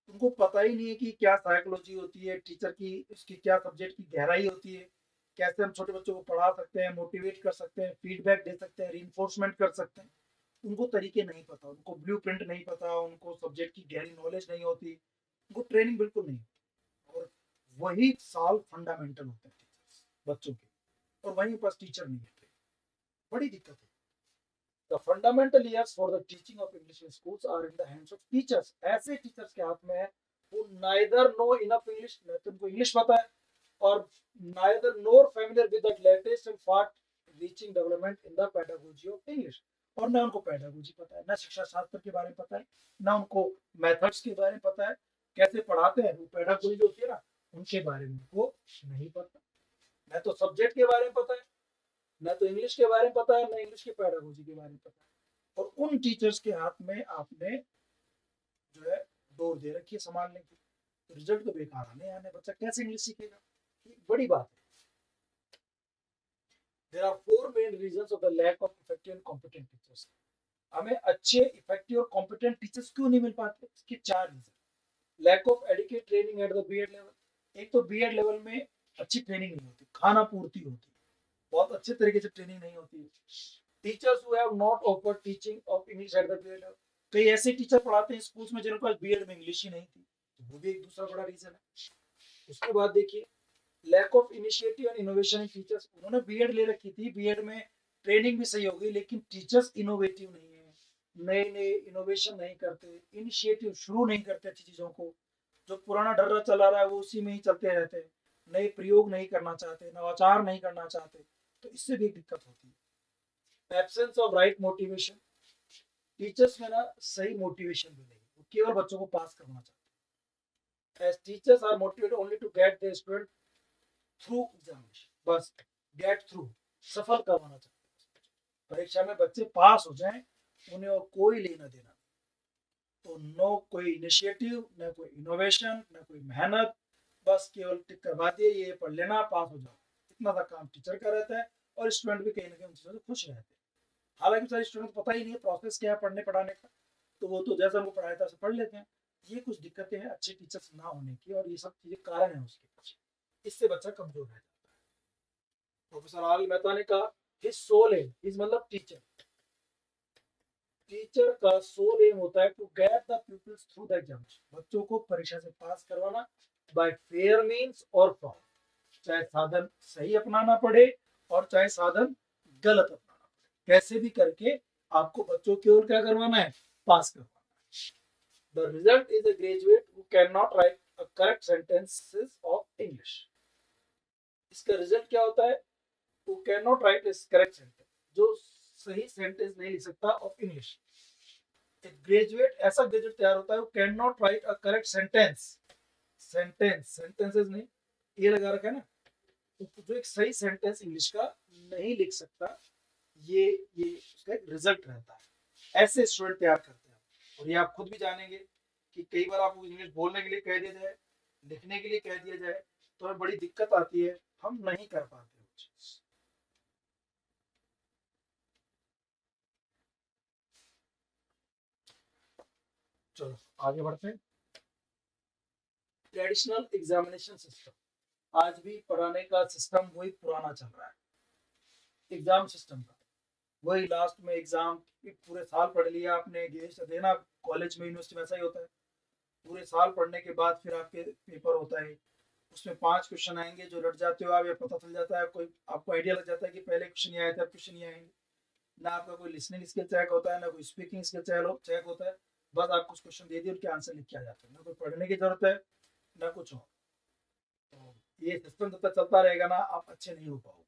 उनको पता ही नहीं है कि क्या साइकोलॉजी होती है टीचर की, उसकी क्या सब्जेक्ट की गहराई होती है, कैसे हम छोटे बच्चों को पढ़ा सकते हैं, मोटिवेट कर सकते हैं, फीडबैक दे सकते हैं, रीइंफोर्समेंट कर सकते हैं। उनको तरीके नहीं पता, उनको ब्लूप्रिंट नहीं पता, उनको सब्जेक्ट की गहरी नॉलेज नहीं होती, उनको ट्रेनिंग बिल्कुल नहीं, और वही साल फंडामेंटल होते हैं टीचर्स बच्चों के, और वहीं पर टीचर नहीं है, बड़ी दिक्कत है। The fundamental years for the teaching of English in schools are in the hands of teachers. ऐसे टीचर्स के हाथ में है who neither know enough English, न तो उनको इंग्लिश पता है, और neither nor familiar with the latest and fast reaching development in the pedagogy of English, और ना उनको पेडागोजी पता है, ना शिक्षा शास्त्र के बारे में पता है, ना उनको मेथड्स के बारे में पता है, कैसे पढ़ाते हैं वो पेडागोजी जो होती है ना, उनके बारे में उनको नहीं पता, ना तो सब्जेक्ट के बारे में पता है, ना तो इंग्लिश के बारे में पता है, ना इंग्लिश के पेडागोजी के बारे में पता है, और उन टीचर्स के हाथ में आपने जो है डोर दे रखी है संभालने की, तो रिजल्ट तो बेकार आने आने, बच्चा कैसे इंग्लिश सीखेगा, बड़ी बात है। There are four main reasons of the lack of effective and competent teachers. हमें अच्छे इफेक्टिव और कॉम्पिटेंट टीचर्स क्यों नहीं मिल पाते, इसके चार reason. Lack of adequate training at the BEd level, एक तो बीएड लेवल में अच्छी ट्रेनिंग नहीं होती, खाना पूर्ति होती, बहुत अच्छे तरीके से ट्रेनिंग नहीं होती है। Teachers who have not offered teaching of English at the BEd level, कई ऐसे टीचर पढ़ाते हैं स्कूल्स में जिनके पास बीएड में इंग्लिश ही नहीं थी, तो वो भी एक दूसरा बड़ा रीजन है। उसके बाद देखिए lack of initiative and innovation in teachers. उन्होंने बीएड ले रखी थी, बीएड में ट्रेनिंग भी सही हो गई, लेकिन टीचर्स इनोवेटिव नहीं है, नए नए इनोवेशन नहीं करते, इनिशिएटिव शुरू नहीं करते अच्छी चीजों को। जो पुराना ढर्रा चला रहा है वो उसी में ही चलते रहते हैं, नए प्रयोग नहीं करना चाहते, नवाचार नहीं करना चाहते, तो इससे भी दिक्कत होती है। Absence of right motivation, teachers में ना सही मोटिवेशन भी नहीं, वो केवल बच्चों को पास करना चाहते हैं। As teachers are motivated only to get their student through examination, बस गेट थ्रू, सफल करवाना चाहते हैं, परीक्षा में बच्चे पास हो जाएं, उन्हें और कोई लेना देना। तो नो कोई इनिशिएटिव, न कोई इनोवेशन, न कोई मेहनत, बस केवल टिक करवा दिए, ये पढ़ लेना, पास हो जाओ, इतना सा काम टीचर का रहता है। और स्टूडेंट भी कहीं ना कहीं उन चीजों से खुश रहते हैं। हालांकि सारे स्टूडेंट को पता ही नहीं है प्रोसेस क्या है पढ़ने पढ़ाने का, तो वो तो जैसा उनको पढ़ाया था वैसे पढ़ लेते हैं। ये कुछ दिक्कतें हैं अच्छे टीचर्स ना होने की, और ये सब चीजें कारण है उसके पीछे, इससे बच्चा कमजोर रह जाता है। प्रोफेसर आर एल मेहता ने कहा, हिज सोल एम, हिज मतलब टीचर, टीचर का सोल एम होता है to get the peoples through the exams, बच्चों को परीक्षा से पास करवाना, बाय फेयर मींस और फाउल, चाहे साधन सही अपनाना पड़े और चाहे साधन गलत अपनाना पड़े, कैसे भी करके आपको बच्चों की ओर क्या करवाना है, पास करवाना है। The result is a graduate who can not right a correct sentences of English. इसका रिजल्ट क्या होता है, who can not right is correct sentence, जो सही सेंटेंस नहीं लिख सकता ऑफ इंग्लिश। एक ग्रेजुएट, ऐसा ग्रेजुएट तैयार होता है who can not right a correct sentence, sentences नहीं, ये लगा रखा है ना, तो जो एक सही सेंटेंस इंग्लिश का नहीं लिख सकता, ये उसका एक रिजल्ट रहता है। ऐसे स्टूडेंट तैयार करते हैं। और ये आप खुद भी जानेंगे कि कई बार आपको इंग्लिश बोलने के लिए कह दिया जाए, लिखने के लिए कह दिया जाए, तो हमें बड़ी दिक्कत आती है, हम नहीं कर पाते वो चीज। चलो आगे बढ़ते हैं। ट्रेडिशनल एग्जामिनेशन सिस्टम, आज भी पढ़ाने का सिस्टम वही पुराना चल रहा है, एग्जाम सिस्टम का वही, लास्ट में एग्जाम, पूरे साल पढ़ लिया आपने, गए से देना, कॉलेज में यूनिवर्सिटी में ऐसा ही होता है, पूरे साल पढ़ने के बाद फिर आपके पेपर होता है, उसमें 5 क्वेश्चन आएंगे, जो रट जाते हो आप, ये पता चल जाता है, कोई आपको आइडिया लग जाता है कि पहले क्वेश्चन ये आए थे, अब क्वेश्चन ये आएंगे। ना आपका कोई लिसनिंग स्किल चेक होता है, ना कोई स्पीकिंग स्किल चेक होता है, बस आप कुछ क्वेश्चन दे दिए, उनके आंसर लिख के आ जाते हैं, ना कोई पढ़ने की जरूरत है, ना कुछ और। तो ये सिस्टम जब तक चलता रहेगा ना, आप अच्छे नहीं हो पाओगे।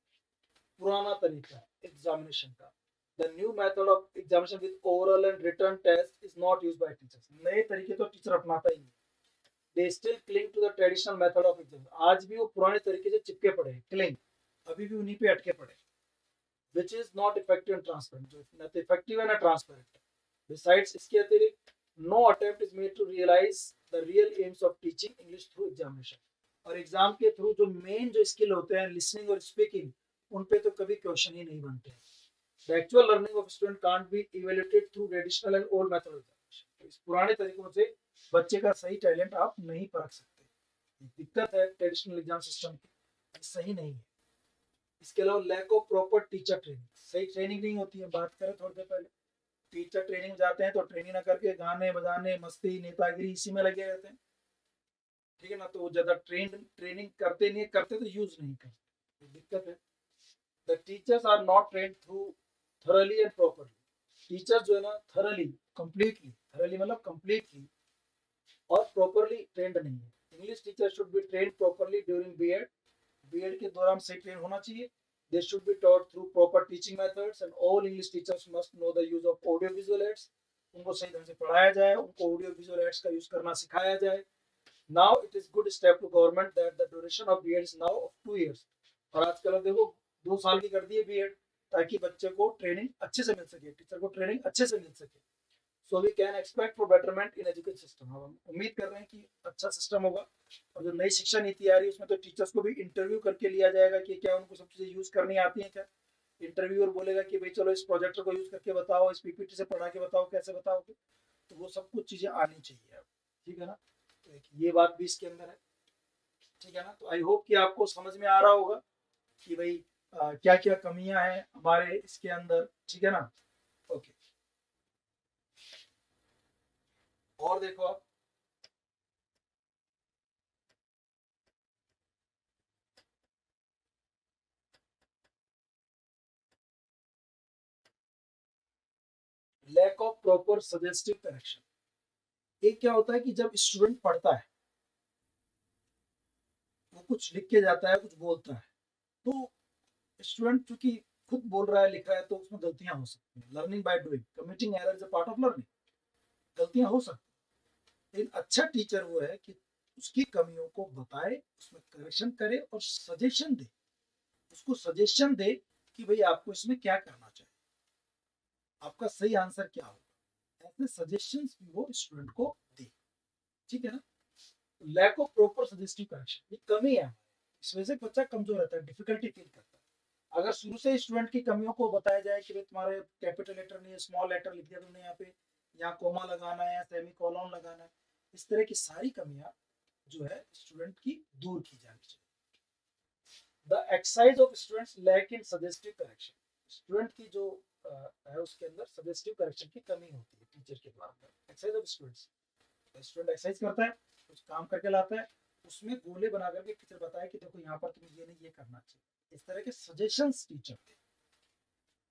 पुराना तरीका एग्जामिनेशन का, the new method of examination with oral and written test is not used by teachers, नए तरीके तो टीचर अपनाता ही नहीं, they still cling to the traditional method of exam, आज भी वो पुराने तरीके से चिपके पड़े हैं, क्लिंग, अभी भी उन्हीं पे अटके पड़े, which is not effective and transparent, जो ना तो effective है ना transparent। Besides इसके अतिरिक्त no attempt is made to realize the real aims of teaching English through examination, और एग्जाम के थ्रू जो मेन जो स्किल होते हैं लिसनिंग और स्पीकिंग, उन पे तो कभी क्वेश्चन ही नहीं बनते। The actual learning of student can't be evaluated through traditional and old method of examination, इस पुराने तरीकों से बच्चे का सही टैलेंट आप नहीं परख सकते, दिक्कत है ट्रेडिशनल एग्जाम सिस्टम की, सही नहीं है। इसके अलावा lack of proper teacher training, सही ट्रेनिंग नहीं होती है, बात करें थोड़ी देर पहले, टीचर ट्रेनिंग जाते हैं तो ट्रेनिंग ना करके गाने बजाने मस्ती नेतागिरी इसी में लगे रहते हैं, ठीक है ना, तो वो ज्यादा ट्रेनिंग करते नहीं, करते तो यूज नहीं करते, दिक्कत है। The teachers are not train through thoroughly and properly, teacher जो है ना थरली, कंप्लीटली, थरली मतलब कंप्लीटली और प्रॉपरली ट्रेंड नहीं है। English teacher should be train properly during BEd, BEd के दौरान सही ट्रेन होना चाहिए। They should be taught through proper teaching methods and all English teachers must know the use of audio visual aids, उनको सही ढंग से पढ़ाया जाए, उनको ऑडियो विजुअल एड्स का यूज करना सिखाया जाए। Now it is good step to government that the duration of BEd is now of 2 years, और आजकल देखो 2 साल की कर दी है बीएड, ताकि बच्चे को ट्रेनिंग अच्छे से मिल सके, टीचर को ट्रेनिंग अच्छे से मिल सके। So we can expect for betterment in education system, हम उम्मीद कर रहे हैं कि अच्छा सिस्टम होगा। और जो नई शिक्षा नीति आ रही है उसमें तो टीचर्स को भी इंटरव्यू करके लिया जाएगा कि क्या उनको सब चीजें यूज करनी आती है क्या, इंटरव्यूअर बोलेगा कि भाई चलो इस प्रोजेक्टर को यूज करके बताओ, इस पीपीटी से पढ़ा के बताओ, कैसे बताओगे, तो वो सब कुछ चीजें आनी चाहिए, ठीक है ना। तो ये बात भी इसके अंदर है, ठीक है ना। तो आई होप कि आपको समझ में आ रहा होगा कि भाई क्या क्या कमियां हैं हमारे इसके अंदर, ठीक है ना। ओके, और देखो आप, lack of proper suggestive correction. एक क्या होता है कि जब स्टूडेंट पढ़ता है, वो कुछ लिख के जाता है, कुछ बोलता है, तो स्टूडेंट चूंकि खुद बोल रहा है, लिख रहा है, तो उसमें गलतियां हो सकती हैं। Learning by doing, committing error is a part of learning. गलतियां हो सकती हैं, लेकिन अच्छा टीचर वो है कि उसकी कमियों को बताए, उसमें करेक्शन करे और सजेशन दे, उसको सजेशन दे कि भाई आपको इसमें क्या करना चाहिए, आपका सही आंसर क्या होगा। ऐसे सजेशंस भी वो स्टूडेंट को दे। ठीक है ना। Lack of proper suggestive correction, ये कमी है, इस वजह से बच्चा कमजोर रहता है, डिफिकल्टी फील करता है। अगर शुरू से स्टूडेंट की कमियों को बताया जाए कि भाई तुम्हारे कैपिटल लेटर नहीं है, स्मॉल लेटर लिख दिया तुमने यहाँ पे, यहाँ कोमा लगाना है या सेमी कॉलन लगाना है, इस तरह की सारी कमियां जो है स्टूडेंट की दूर की जानी चाहिए। The exercise of students lack in suggestive correction, student की जो है उसके अंदर सजेस्टिव करेक्शन की कमी होती है टीचर के द्वारा। Exercise of students, student exercise करता है, कुछ काम करके लाता है, उसमें गोले बना करके टीचर बताए कि देखो यहाँ पर तुम्हें ये नहीं ये करना चाहिए, इस तरह के suggestions teacher they.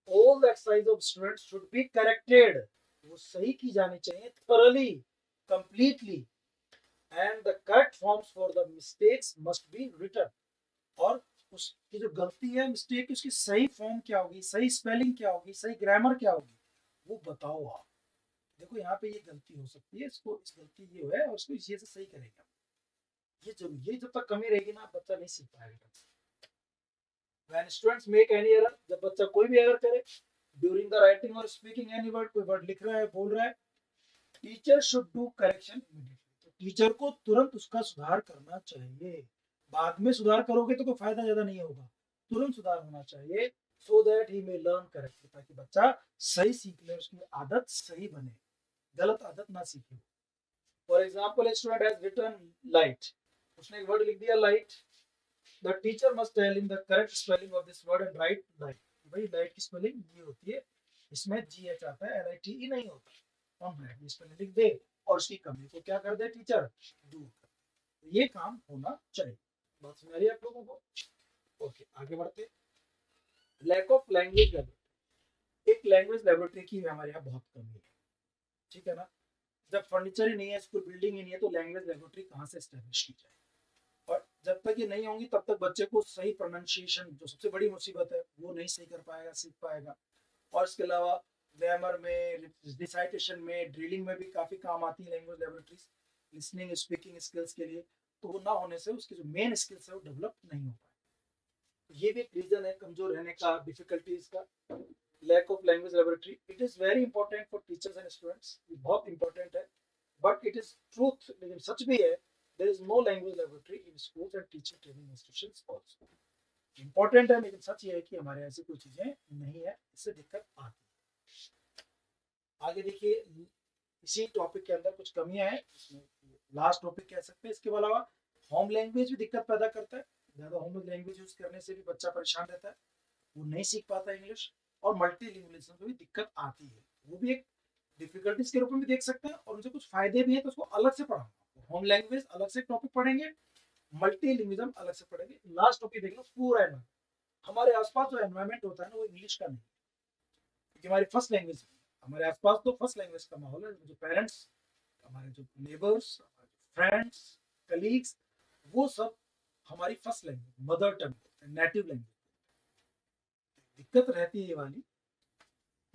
All the exercise of students should be corrected, वो सही की जानी चाहिए, thoroughly, completely, and the correct forms for the mistakes must be written। और उसकी जो गलती है, मिस्टेक, उसकी सही फॉर्म क्या होगी, सही स्पेलिंग क्या होगी, सही ग्रामर क्या होगी, वो बताओ आप। देखो यहाँ पे ये गलती हो सकती है, इसको इस गलती ये है और इसको ये से सही करेगा। ये जरूरी, ये जब तक कमी रहेगी ना, बच्चा नहीं सीख पाएगा। When students make any error, जब बच्चा कोई भी एरर करे, during the writing or speaking any word, कोई वर्ड लिख रहा है, बोल रहा है, teacher should do correction immediately, तो टीचर को तुरंत उसका सुधार करना चाहिए। बाद में सुधार करोगे तो कोई फायदा ज्यादा नहीं होगा, तुरंत सुधार होना चाहिए, so that he may learn correctly, ताकि बच्चा सही सीख ले, उसकी आदत सही बने, गलत आदत ना सीखे। For example, student has written light, उसने एक वर्ड लिख दिया लाइट, the teacher must tell him the correct spelling of this word and write light. भाई लाइट की स्पेलिंग ये होती है, इसमें जी एच आता है, LITE नहीं होता। हम राइट स्पेलिंग लिख दे और उसकी कमी को क्या कर दे टीचर, दूर कर दे। ये काम होना चाहिए। बात समझ आ रही है आप लोगों को? ओके, आगे बढ़ते। लैक ऑफ लैंग्वेज लेबोरेटरी, एक लैंग्वेज लेबोरेटरी की हमारे यहाँ बहुत कमी है। ठीक है ना। जब फर्नीचर ही नहीं है, स्कूल बिल्डिंग ही नहीं है, तो लैंग्वेज लेबोरेटरी कहाँ से स्टैब्लिश की जाए। और जब तक ये नहीं होंगी तब तक बच्चे को सही प्रोनाउंसिएशन, जो सबसे बड़ी मुसीबत है, वो नहीं सही कर पाएगा, सीख पाएगा। और इसके अलावा ग्रामर में, रिसाइटेशन में, ड्रिलिंग में भी काफी काम आती है language laboratories, listening speaking skills के लिए। तो वो ना होने से उसकी जो मेन स्किल्स है वो डेवलप नहीं हो पाए। तो ये भी एक रीजन है कमजोर रहने का, डिफिकल्टीज का, lack of language laboratory. It is very important for teachers and students, बहुत इंपॉर्टेंट है, बट इट इज ट्रूथ, लेकिन सच भी है, there is no language laboratory in schools and teacher training institutions also। Important है, लेकिन सच ये है कि हमारे ऐसी कोई चीजें नहीं है, इससे दिक्कत आती है। आगे देखिए, इसी टॉपिक के अंदर कुछ कमियां हैं, इसमें लास्ट टॉपिक कह सकते हैं। इसके अलावा होम लैंग्वेज भी दिक्कत पैदा करता है, ज्यादा होम लैंग्वेज यूज करने से भी बच्चा परेशान रहता है, वो नहीं सीख पाता इंग्लिश। और मल्टीलिंगुअलिज्म में भी दिक्कत आती है, वो भी एक डिफिकल्टीज के रूप में भी देख सकते हैं, और उनसे कुछ फायदे भी है, तो उसको अलग से पढ़ाऊंगा। होम लैंग्वेज अलग से टॉपिक पढ़ेंगे, मल्टीलिंगुइज्म अलग से पढ़ेंगे। लास्ट टॉपिक देख लो, पूरा एनवायरमेंट। हमारे आसपास जो एनवायरमेंट होता है ना, वो इंग्लिश का नहीं, क्योंकि हमारी फर्स्ट लैंग्वेज है। हमारे आसपास तो फर्स्ट लैंग्वेज का माहौल है, जो पेरेंट्स, हमारे जो नेबर्स, फ्रेंड्स, कलीग्स, वो सब हमारी first language, mother tongue, native language. दिक्कत रहती है ये वाली।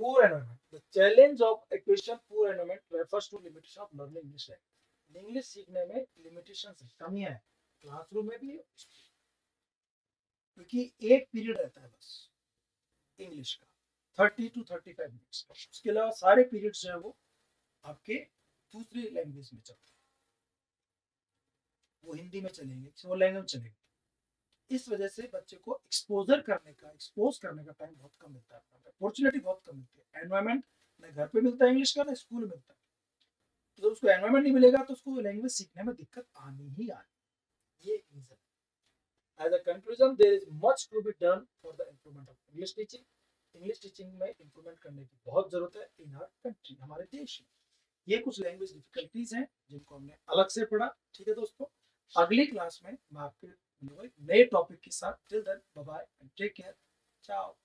Poor environment. The challenge of acquisition poor environment refers to limitation of learning English language। English सीखने में लिमिटेशन है, कमियां है, क्लासरूम में भी, क्योंकि एक पीरियड रहता है बस इंग्लिश का, 30 to 35 मिनट्स का। उसके अलावा सारे पीरियड्स जो है वो आपके दूसरी लैंग्वेज में चलते हैं, वो हिंदी में चलेंगे, किसी और लैंग्वेज में चलेंगे। इस वजह से बच्चे को एक्सपोज करने का टाइम बहुत कम मिलता है, अपॉर्चुनिटी बहुत कम मिलती है। एनवायरमेंट ना घर पे मिलता है इंग्लिश का, ना स्कूल में मिलता है। तो जब उसको एनवायरमेंट नहीं मिलेगा तो उसको लैंग्वेज सीखने में दिक्कत आनी ही आनी। ये reason. As a conclusion, there is much to be done for the improvement of English teaching. English teaching में इंप्रूवमेंट करने की बहुत जरूरत है इन आवर कंट्री, हमारे देश में। ये कुछ लैंग्वेज डिफिकल्टीज हैं जिनको हमने अलग से पढ़ा। ठीक है दोस्तों, अगली क्लास में मैं आपके नए टॉपिक के साथ, till then bye bye and take care, चाओ।